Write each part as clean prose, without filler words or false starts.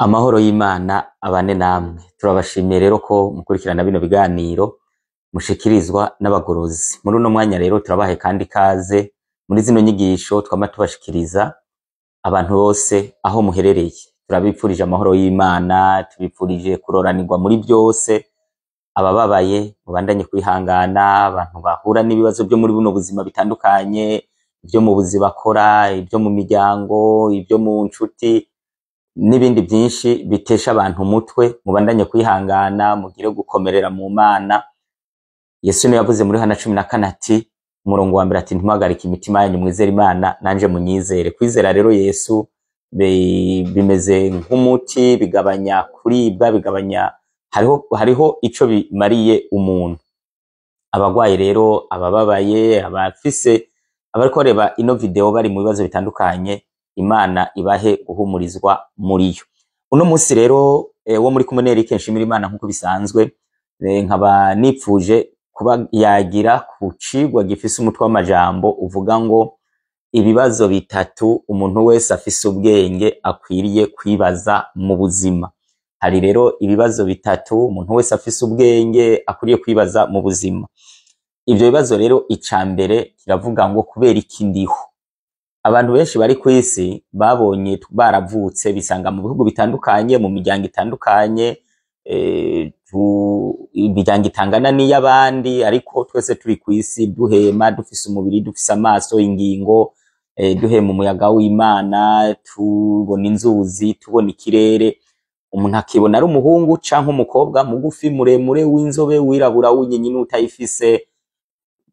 Amahoro y'Imana abane namwe. Turabashimiye rero ko mukurikirana bino biganiro mushikirizwa n'abagorozi. Muri uno mwanya rero turabahe kandi kaze muri zino nyigisho twama tubashikiriza abantu bose aho muherereye. Turabipfurije amahoro y'Imana, tubipfurije kuroranirwa muri byose. Abababaye mubandanye kwihangana, abantu bahura n'ibibazo byo muri buno buzima bitandukanye, ibyo mu buzi bakora, ibyo mu miryango, ibyo mu nshuti n'ibindi byinshi bitesha abantu umutwe, mubandanye kwihangana, mugire gukomerera mu Mana. Yesu niwe yavuze muri Yohana 14 ati umurongo wa mbere ati ntimuhagarike imitima yanyu mwizere Imana nanje munyizere. Kwizera rero Yesu bimeze nk'umuti, bigabanya kuribwa, bigabanya hariho ico bimariye umuntu. Abagwaye rero, abababaye, abariko bareba ino video bari mu bibazo bitandukanye, Imana ibahe guhumurizwa muri yo. Uno munsi rero wo muri kumwe Eric Nshimira Imana nkuko bisanzwe, nkaba nipfuje kuba yagira ku cigwa gifise umutwe w'amajambo uvuga ngo ibibazo bitatu umuntu wese afise ubwenge akwiriye kwibaza mu buzima. Hari rero ibibazo bitatu umuntu wese afise ubwenge akwiriye kwibaza mu buzima. Ivyo bibazo rero icambere kiravuga ngo kubera iki ndiho. Abantu benshi bari kwisi babonye baravutse bisanga mu bihugu bitandukanye, mu miryango itandukanye, imiryango itangana n'iy'abandi, ariko twese turi kwisi duhema, dufise umubiri, dufise amaso, ingingo, duhema umuyaga w'Imana, tubona inzuzi, tubona ikirere. Umuntu akibona ari umuhungu canke umukobwa, mugufi, muremure, w'inzobe, wirabura, w'inyenyine, utayifise.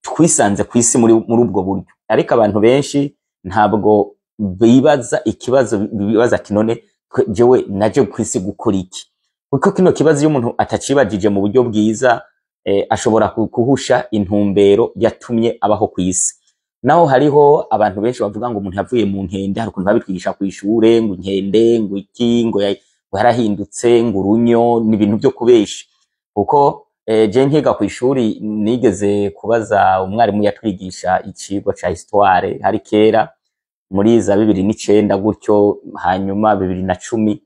Twisanze kwisi muri ubwo buryo. Ariko abantu benshi ntabwo bibaza ikibazo, bibaza ati none jewe naje kwisi gukora iki? Kuko kino kibazo iyo umuntu atacibajije mu buryo bwiza, ashobora kuhusha intumbero yatumye abaho kwisi. Naho hariho abantu benshi bavuga ngo umuntu yavuye mu nkende, hari ukuntu babitwigisha kw'ishure ngo inkende, ngo iki, ngo yarahindutse, ngo urunyo, n'ibintu byo kubesha. Kuko je nkiga kw'ishuri nigeze kubaza umwarimu yatwigisha icigwa ca histoire hari kera muri za 2009 gutyo, hanyuma 2010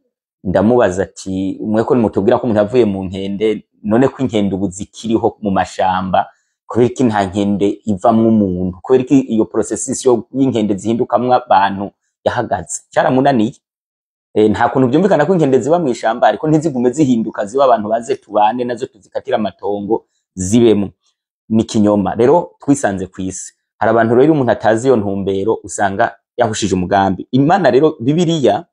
ndamubaza ati mweko nimutubwira ko umuntu yavuye mu nkende, none ko inkende ubu zikiriho mu mashamba, kubera iki nta nkende ivamwo umuntu? Kubera iki iyo processus yo y'inkende zihindukamwo abantu yahagaze? Cyaramunaniye. Nta kuntu byumvikana ko inkende ziba mu ishamba ariko ntizigume zihinduka ziba abantu baze tubane nazo tuzikatira amatongo zibemo. Ni kinyoma. Rero twisanze kwisi hari abantu rero umuntu atazi iyo ntumbero usanga yahushije umugambi. Imana rero Bibiliya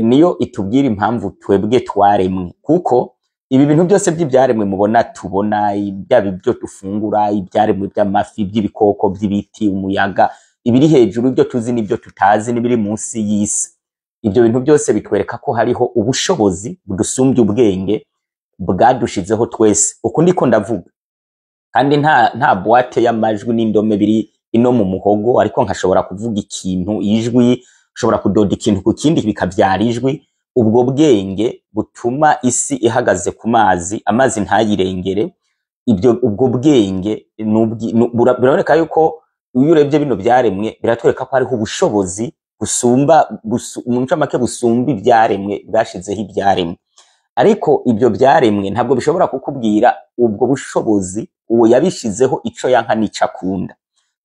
niyo itubwira impamvu twebwe twaremwe, kuko ibi bintu byose by'ibyaremwe mubona tubona, ibyabi byo dufungura, ibyaremwe by'amafi, by'ibikoko, by'ibiti, umuyaga, ibiri hejuru, ibyo tuzi n'ibyo tutazi, n'ibiri munsi y'isi. Ibyo bintu byose bitwereka ko hariho ubushobozi budusumbye ubwenge bwadushizeho twese. Uko ndiko ndavuga, kandi nta boîte y'amajwi n'indome biri ino mu muhogo, ariko nkashobora kuvuga ikintu, ijwi, ushobora kudoda ikintu ku kindi bikabyara ijwi. Ubwo bwenge butuma isi ihagaze ku mazi, amazi ntayirengere. Ubwo bwenge biraboneka yuko iyo urebye bino byaremwe biratwereka ko hariho ubushobozi umuntu make busumba ibyaremwe bwashizeho ibyaremwe. Ariko ibyo byaremwe ntabwo bishobora kukubwira ubwo bushobozi uwo yabishizeho ico yanka n'ico akunda.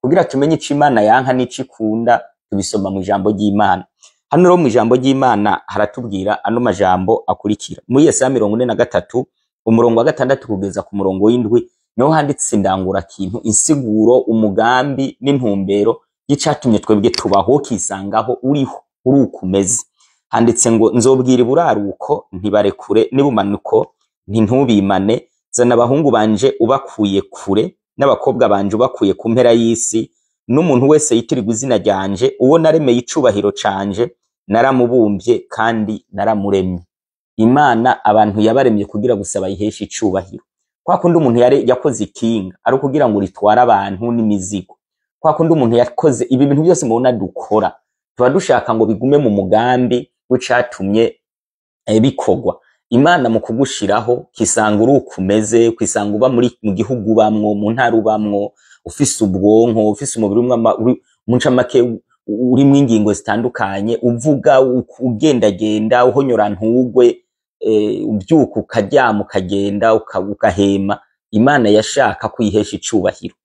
Kugira tumenye ico Imana yanka n'ico ikunda tubisoma mu ijambo ry'Imana. Hano rero mu ijambo ry'Imana haratubwira ano majambo akurikira. Muri Yesaya 43 umurongo wa 6 kugeza ku murongo w'indwi niho handitse indangura kintu, insiguro, umugambi n'intumbero y'icyatumye twebwe tubaho, kisangaho uriho uri ukumeze. Handitse ngo nzobwira iburaruko ntibarekure, nibumanuko ntintubimane, zana abahungu banje ubakuye kure, n'abakobwa banje ubakuye ku mpera y'isi, n'umuntu wese yitirirwa izina ryanje, uwo naremeye icubahiro canje, naramubumbye kandi naramuremye. Imana abantu yabaremye kugira gusa bayihesha icubahiro. Kwa kundi umuntu yakoze ikinga ari kugira ngo ritwara abantu n'imizigo. Kwa kundi umuntu yakoze ibi bintu byose mubona dukora, tuba dushaka ngo bigume mu mugambi w'icatumye bikogwa. Imana mu kugushiraho kisanga uri ukumeze, kwisanga uba mu gihugu bamwo, mu ntara ubamwo, ufise ubwonko, ufise umubiri umwe, munca make urimo ingingo zitandukanye, uvuga ugendagenda uhonyora ntugwe, ubyuka ukaryama ukagenda ukahema. Imana yashaka kwihesha icubahiro.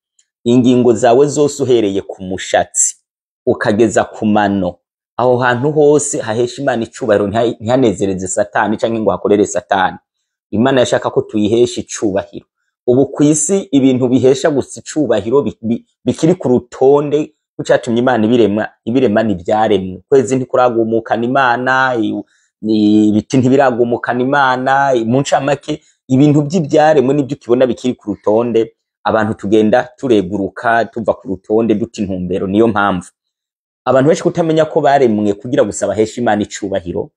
Ingingo zawe zose uhereye ku mushatsi ukageza ku mano, aho hantu hose hahesha Imana icubahiro, ntihanezereze Satani canke ngo hakorere Satani. Imana yashaka ko tuyihesha icubahiro. Ubu kwisi ibintu bihesha gusa icubahiro bikiri ku rutonde kucatumye Imana ibirema n'ivyaremwe. Kwezi ntikuragumukana Imana, ibiti ntibiragumukana Imana. Mu ncamake ibintu by'ivyaremwe nibyo ukibona bikiri ku rutonde, abantu tugenda tureguruka tuva ku rutonde duta intumbero. Niyo mpamvu abantu benshi kutamenya ko baremwe kugira gusaba hesha Imana icubahiro.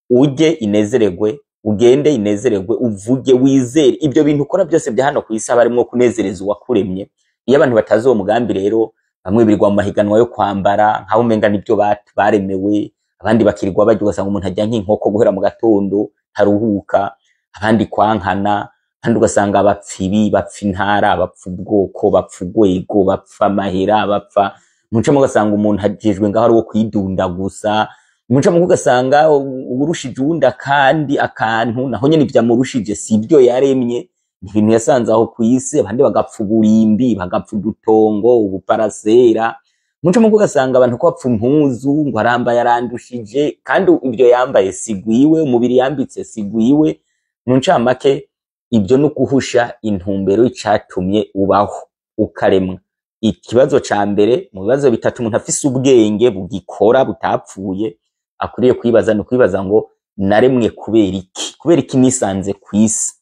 Uje inezererwe, ugende inezererwe, uvuge wizere ibyo bintu ukora byose bya hano kwisi abarimo kunezereza uwakuremye. Iyo abantu batazi uwo mugambi rero, bamwe birirwa mu mahiganwa yo kwambara nkaho umenga nibyo baremewe, abandi bakirirwa bajya ugasanga umuntu ajya nk'inkoko guhera mu gatondo taruhuka, abandi kwankana, kandi ugasanga bapfa ibi, bapfa intara, bapfa ubwoko, bapfa urwego, bapfa amahera, bapfa muncamo. Ugasanga umuntu hajejwe ngaho ari wo kwidunda gusa, muncamo ugasanga urushije uwundi kandi akantu naho nyene ivyamurushije sibyo yaremye. Ni ibintu yasanze aho kwisi, abandi bagapfa uburimbi, bagapfa udutongo, ubuparasera. Muncamo ugasanga abantu ko bapfa impuzu ngo aramba yarandushije, kandi ibyo yambaye sigwiwe, umubiri yambitse sigwiwe. Muncamake ibyo no guhusha intumbero icatumye ubaho ukaremwa. Ikibazo ca mbere mu bibazo bitatu umuntu afise ubwenge bugikora butapfuye akuriye kwibaza, no kwibaza ngo naremwe kubera iki? Kubera iki nisanze kwisi?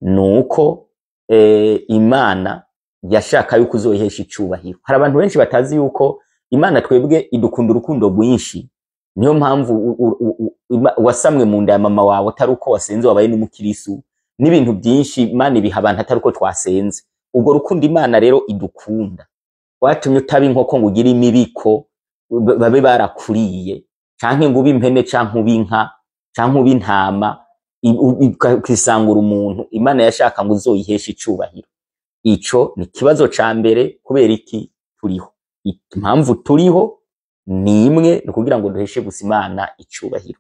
Nuko Imana yashaka yuko uzohesha icubahiro. Hari abantu benshi batazi yuko Imana twebwe idukunda urukundo rwinshi. Niyo mpamvu wasamwe mu nda ya mama wawe atari uko wasenze wabaye n'umukirisu, n'ibintu byinshi Imana ibiha abantu atari uko twasenze. Ubwo rukundo Imana rero idukunda watumye utaba inkoko ngo ugire imibiko babe barakuriye, canke ngo ube impene canke ube inka canke ube intama ukisangura umuntu. Imana yashaka ngo uzoyiheshe icubahiro. Ico ni kibazo ca mbere. Kubera iki turiho? Impamvu turiho ni imwe, ni kugira ngo duheshe gusa Imana icubahiro.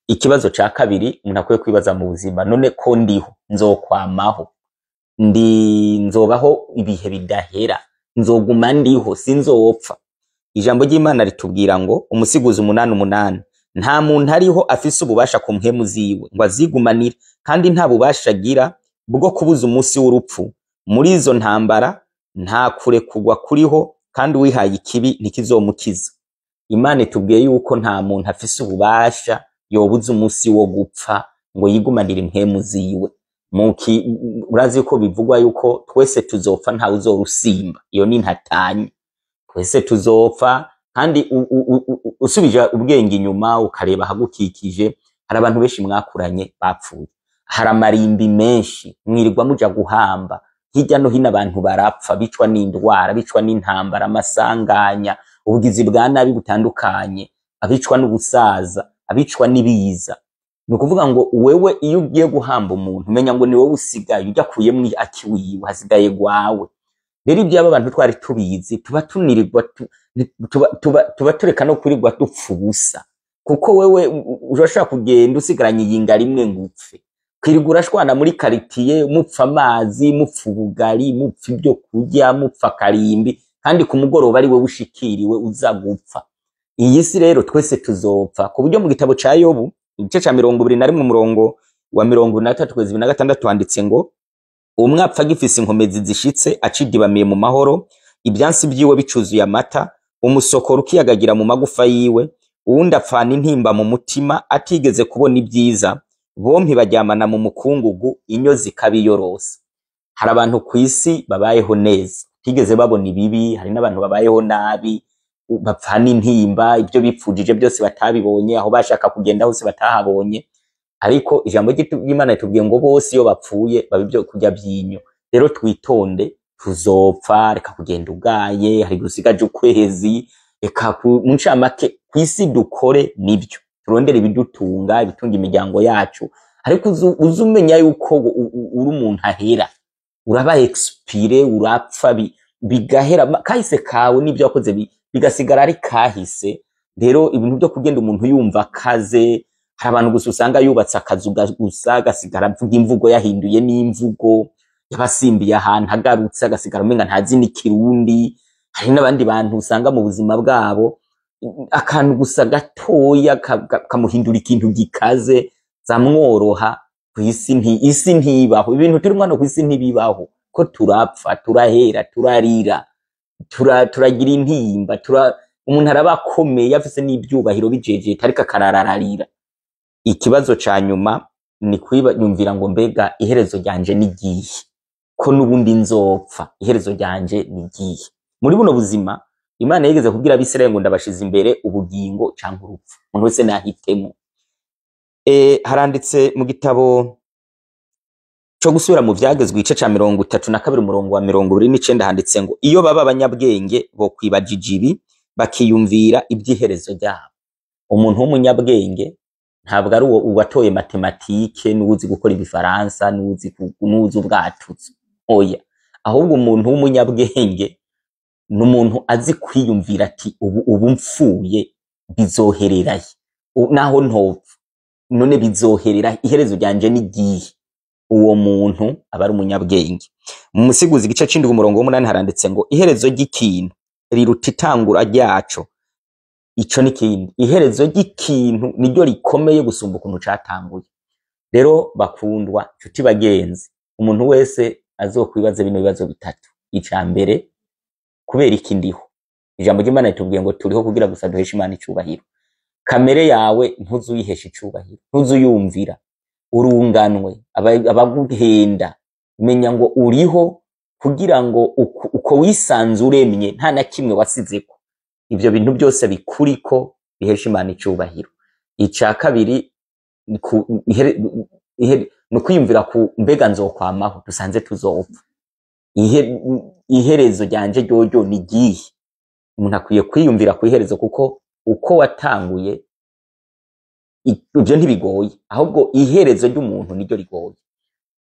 Ikibazo ca kabiri umuntu akwiye kwibaza mu buzima, none ko ndiho nzokwamaho? Nzobaho ibihe bidahera? Nzoguma ndiho sinzopfa? Ijambo ry'Imana ritubwira ngo Umusiguzi 8:8, nta muntu ariho afise ububasha ku mpwemu ziwe ngo azigumanire, kandi nta bubasha agira bwo kubuza umunsi w'urupfu. Muri izo ntambara nta kurekurwa kuriho, kandi uwihaye ikibi ntikizomukiza. Imana itubwiye yuko nta muntu afise ububasha yobuza umunsi wo gupfa ngo yigumanire impwemu ziwe. Urazi ko bivugwa yuko twese tuzopfa, nta uzorusimba. Iyo ni ntatanye, twese tuzopfa. Kandi usubije ubwenge inyuma ukareba hagukikije, hari abantu benshi mwakuranye bapfuye, hari amarimbi menshi mwirirwa muja guhamba. Hirya no hino abantu barapfa, bicwa n'indwara, bicwa n'intambara, amasanganya, ubugizi bwa nabi butandukanye, abicwa n'ubusaza, abicwa n'ibiza. Nukuvuga ngo wewe iyo ugiye guhamba umuntu menya ngo ni wowe usigaye, ujya kuyemwe akiwiwe hasigaye gwawe. Rero ibyo abantu twari tubizi, tuba tunirirwa tuba tureka no kurirwa dupfa ubusa, kuko wewe urashaka kugenda usigaranye yinga rimwe ngupfe. Kwirirwa urashwana muri karitiye, mupfa amazi, mupfa ubugari, mupfa ibyo kurya, mupfa karimbi, kandi ku mugoroba ari we ushikiriwe uza gupfa. Iyi si rero twese tuzopfa. Ku buryo mu gitabo ca Yobu igice ca 21 umurongo wa 33 handitse ngo umwe apfa gifise inkomezi zishitse acidibamiye mu mahoro, ibyansi byiwe bicuzuye amata, umusokoro ukiyagagira mu magufa yiwe, uwundi apfana intimba mu mutima atigeze kubona ibyiza, bompi baryamana mu mukungugu, inyo zikabiyorose. Hari abantu kwisi babayeho neza tigeze babona ibibi, hari n'abantu babayeho nabi bapfana intimba, ibyo bipfujije byose batabibonye, aho bashaka kugenda hose batahabonye. Ariko ijambo ry'Imana ritubwiye ngo bose iyo bapfuye babibyo kujya byinyo. Rero twitonde, tuzopfa. Reka kugenda ugaye, hari gusigaje ukwezi. Reka muncamake kwisi dukore nibyo, turondera ibidutunga, ibitunga imiryango yacu. Ariko uzumenya yuko uri umuntu ahera, uraba expire, urapfa bigahera. Kahise kawe nibyo wakoze bigasigara ari kahise. Rero ibintu byo kugenda umuntu yumva kaze, hari abantu gusa usanga yubatse akazu gusa agasigara avuga imvugo yahinduye n'imvugo yabasimbiye ahantu agarutse agasigara umenga ntazi n'ikirundi. Hari n'abandi bantu usanga mu buzima bwabo akantu gusa gatoya kamuhindura ikintu gikaze zamworoha. Isi ntibaho, ibintu turi mwana kwisi ntibibaho, ko turapfa, turahera, turarira, turagira intimba, umuntu arabakomeye afise n'ibyubahiro bijeje ariko akarararira. Ikibazo ca nyuma ni kwiyumvira ngo mbega iherezo ryanje nigiye, ko nubundi nzopfa, iherezo ryanje nigiye. Muri buno buzima Imana yigeze kubwira Abisirayeli ngo ndabashize imbere ubugingo canke urupfu, umuntu wese nahitemo. Haranditse mu gitabo cyo gusubira mu vyagezwe igice ca 32 umurongo wa 29 handitse ngo iyo baba abanyabwenge bo kwibajijiri bakiyumvira iby'iherezo ryabo. Umuntu w'umunyabwenge ntabwo ari uwatoye matematike n'uzi gukora ibifaransa n'uzi ubwatutsi, oya, ahubwo umuntu w'umunyabwenge n'umuntu azi kwiyumvira ati ubu mfuye bizohereraye, naho ntopfa none bizoherera, iherezo ryanje nigiye. Uwo muntu aba ari umunyabwenge. Mu Musiguzi igice c'indwi umurongo w'8 haranditse ngo iherezo ry'ikintu riruta itangura ryaco. Ico ni kindi, iherezo ry'ikintu niryo rikomeye gusumba ukuntu catanguye. Rero bakundwa nshuti bagenzi, umuntu wese azokwibaza bino bibazo bitatu. Ica mbere, kubera iki ndiho? Ijambo ry'Imana ritubwiye ngo turiho kugira gusa duheshe Imana icubahiro. Kamere yawe ntuzuyihesha icubahiro, ntuzuyumvira, urunganwe, abaguhenda. Menya ngo uriho kugira ngo uko wisanzuremye nta na kimwe wasizeko. Ivyo bintu byose bikuriko bihesha Imana icubahiro. Ica kabiri no kwiyumvira ku mbega nzokwamaho, dusanze tuzopfa. Iherezo ryanje ryoryo nigiye. Umuntu akwiye kwiyumvira ku iherezo kuko uko watanguye ivyo ntibigoye, ahubwo iherezo ry'umuntu niryo rigoye.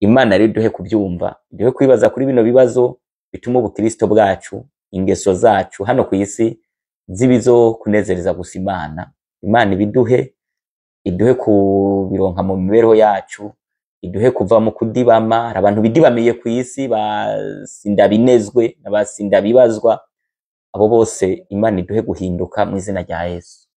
Imana rero duhe kubyumva, duhe kwibaza kuri bino bibazo bituma ubukristo bwacu, ingeso zacu hano ku isi zibizo kunezereza gusa Imana. Imana ibiduhe, iduhe kubironka mu mibereho yacu, iduhe kuva mu kudibama. Abantu bidibamiye ku isi basinda binezwe n'abasinda bibazwa, abo bose Imana iduhe guhinduka mu izina rya Yesu.